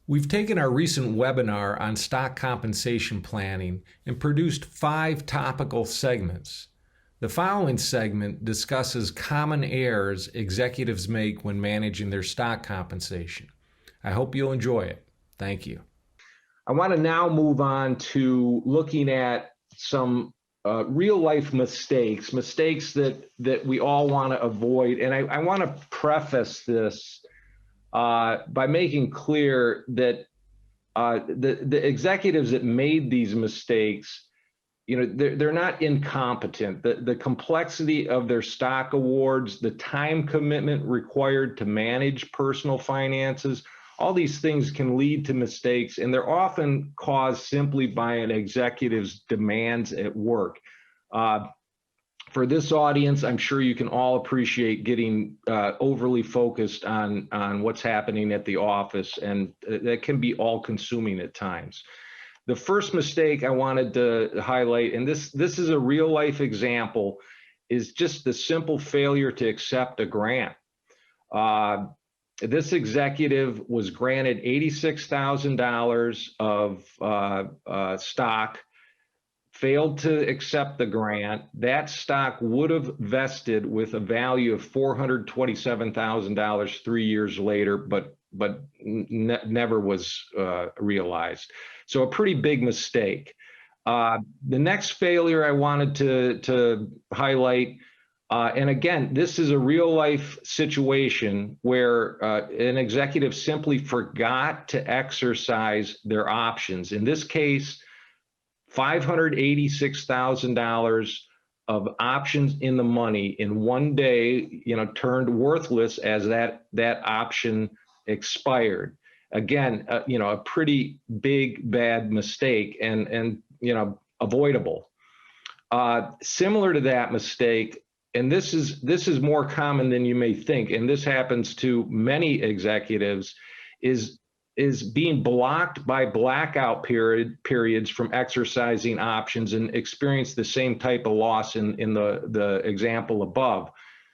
We've taken our recent webinar on stock compensation planning and produced 5 topical segments. The following segment discusses common errors executives make when managing their stock compensation. I hope you'll enjoy it. Thank you. I want to now move on to looking at some real life mistakes that we all want to avoid. And I want to preface this by making clear that the executives that made these mistakes, they're not incompetent. The complexity of their stock awards, the time commitment required to manage personal finances, all these things can lead to mistakes, and they're often caused simply by an executive's demands at work. For this audience, I'm sure you can all appreciate getting overly focused on what's happening at the office, and that can be all-consuming at times. The first mistake I wanted to highlight, and this is a real-life example, is just the simple failure to accept a grant. This executive was granted $86,000 of stock, failed to accept the grant. That stock would have vested with a value of $427,000 3 years later, but never was realized. So a pretty big mistake. The next failure I wanted to highlight, and again, this is a real life situation where an executive simply forgot to exercise their options. In this case, $586,000 of options in the money in one day, turned worthless as that option expired. Again, a pretty big, bad mistake and avoidable. Similar to that mistake, and this is more common than you may think, and this happens to many executives, is being blocked by blackout periods from exercising options and experience the same type of loss in the example above.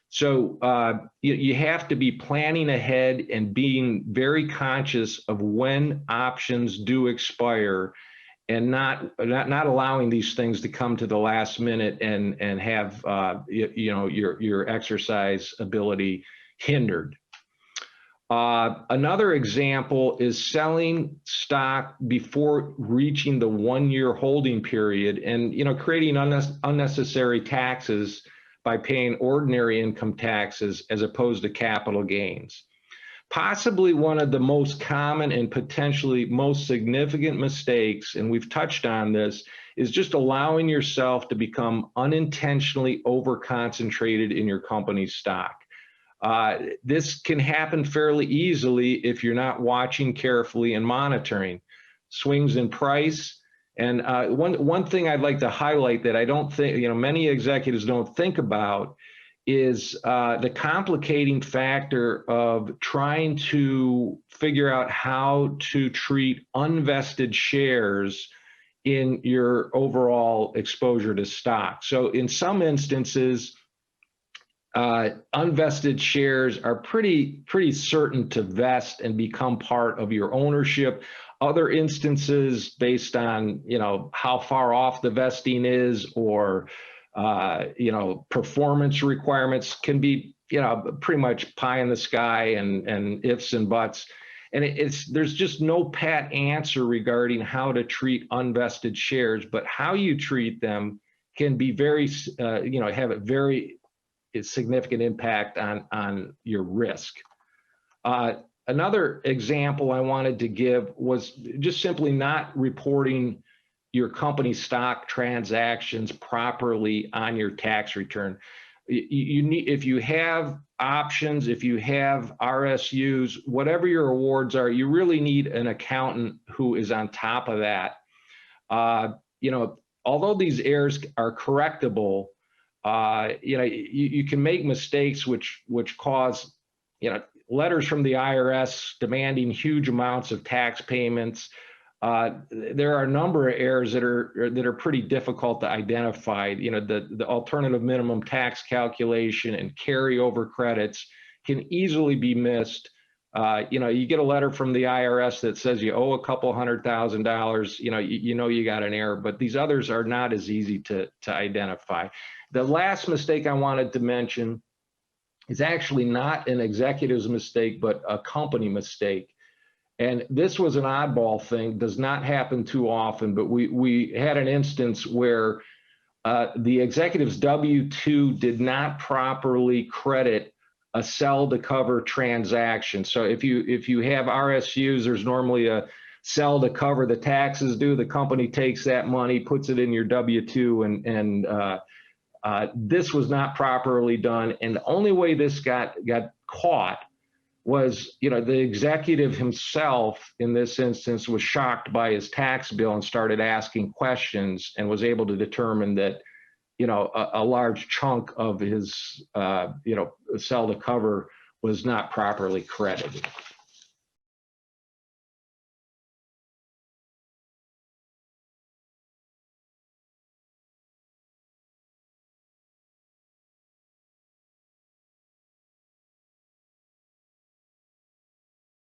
So you have to be planning ahead and being very conscious of when options do expire, and not allowing these things to come to the last minute and have your exercise ability hindered. Another example is selling stock before reaching the 1-year holding period and creating unnecessary taxes by paying ordinary income taxes as opposed to capital gains. Possibly one of the most common and potentially most significant mistakes, and we've touched on this, is just allowing yourself to become unintentionally over-concentrated in your company's stock. This can happen fairly easily if you're not watching carefully and monitoring swings in price. And one thing I'd like to highlight that I don't think, many executives don't think about is the complicating factor of trying to figure out how to treat unvested shares in your overall exposure to stock. So in some instances, unvested shares are pretty certain to vest and become part of your ownership. Other instances, based on how far off the vesting is, or performance requirements, can be pretty much pie in the sky and ifs and buts. And there's just no pat answer regarding how to treat unvested shares, but how you treat them can be very have a very significant impact on your risk. Another example I wanted to give was just simply not reporting your company's stock transactions properly on your tax return. You need, if you have options, if you have RSUs, whatever your awards are, you really need an accountant who is on top of that. Although these errors are correctable, you can make mistakes which cause letters from the IRS demanding huge amounts of tax payments. There are a number of errors that are pretty difficult to identify. The alternative minimum tax calculation and carryover credits can easily be missed You get a letter from the IRS that says you owe a couple $100,000, you got an error, but these others are not as easy to identify. The last mistake I wanted to mention is actually not an executive's mistake, but a company mistake. And this was an oddball thing, does not happen too often, but we had an instance where the executive's W-2 did not properly credit a sell to cover transaction. So if you have RSUs, there's normally a sell to cover the taxes due. The company takes that money, puts it in your W-2, and this was not properly done. And the only way this got caught was, the executive himself in this instance was shocked by his tax bill and started asking questions and was able to determine that, a large chunk of his, sell to cover was not properly credited.